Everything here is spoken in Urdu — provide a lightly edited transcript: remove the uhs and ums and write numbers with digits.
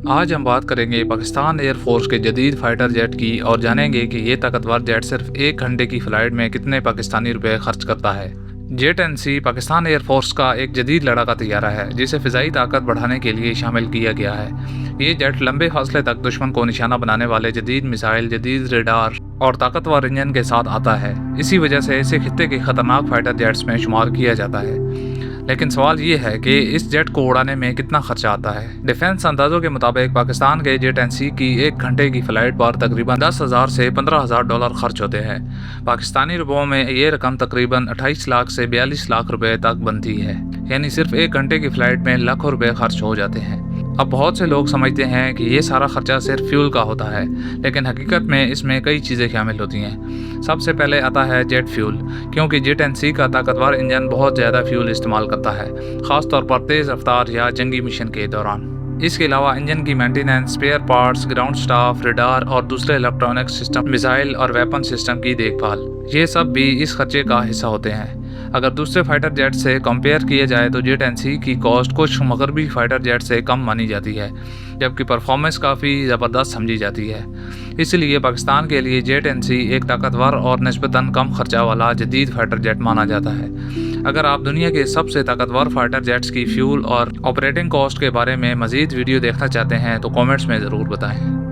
آج ہم بات کریں گے پاکستان ایئر فورس کے جدید فائٹر جیٹ کی اور جانیں گے کہ یہ طاقتور جیٹ صرف 1 گھنٹے کی فلائٹ میں کتنے پاکستانی روپے خرچ کرتا ہے۔ جے-10C پاکستان ایئر فورس کا ایک جدید لڑاکا طیارہ ہے جسے فضائی طاقت بڑھانے کے لیے شامل کیا گیا ہے۔ یہ جیٹ لمبے فاصلے تک دشمن کو نشانہ بنانے والے جدید میزائل، جدید ریڈار اور طاقتور انجن کے ساتھ آتا ہے۔ اسی وجہ سے اسے خطے کے خطرناک فائٹر جیٹس میں شمار کیا جاتا ہے۔ لیکن سوال یہ ہے کہ اس جیٹ کو اڑانے میں کتنا خرچہ آتا ہے۔ ڈیفنس اندازوں کے مطابق پاکستان کے جے-10C کی 1 گھنٹے کی فلائٹ پر تقریباً $10,000 سے $15,000 خرچ ہوتے ہیں۔ پاکستانی روپوں میں یہ رقم تقریباً 28 لاکھ سے 42 لاکھ روپے تک بنتی ہے، یعنی صرف 1 گھنٹے کی فلائٹ میں لاکھوں روپے خرچ ہو جاتے ہیں۔ اب بہت سے لوگ سمجھتے ہیں کہ یہ سارا خرچہ صرف فیول کا ہوتا ہے، لیکن حقیقت میں اس میں کئی چیزیں شامل ہوتی ہیں۔ سب سے پہلے آتا ہے جیٹ فیول، کیونکہ جے-10C کا طاقتور انجن بہت زیادہ فیول استعمال کرتا ہے، خاص طور پر تیز رفتار یا جنگی مشن کے دوران۔ اس کے علاوہ انجن کی maintenance, spare parts, ground staff, radar اور دوسرے الیکٹرونک سسٹم، میزائل اور ویپن سسٹم کی دیکھ بھال، یہ سب بھی اس خرچے کا حصہ ہوتے ہیں۔ اگر دوسرے فائٹر جیٹ سے کمپیئر کیے جائے تو جے-10C کی کاسٹ کچھ مغربی فائٹر جیٹ سے کم مانی جاتی ہے، جبکہ پرفارمنس کافی زبردست سمجھی جاتی ہے۔ اس لیے پاکستان کے لیے جے-10C ایک طاقتور اور نسبتاً کم خرچہ والا جدید فائٹر جیٹ مانا جاتا ہے۔ اگر آپ دنیا کے سب سے طاقتور فائٹر جیٹس کی فیول اور آپریٹنگ کاسٹ کے بارے میں مزید ویڈیو دیکھنا چاہتے ہیں تو کامنٹس میں ضرور بتائیں۔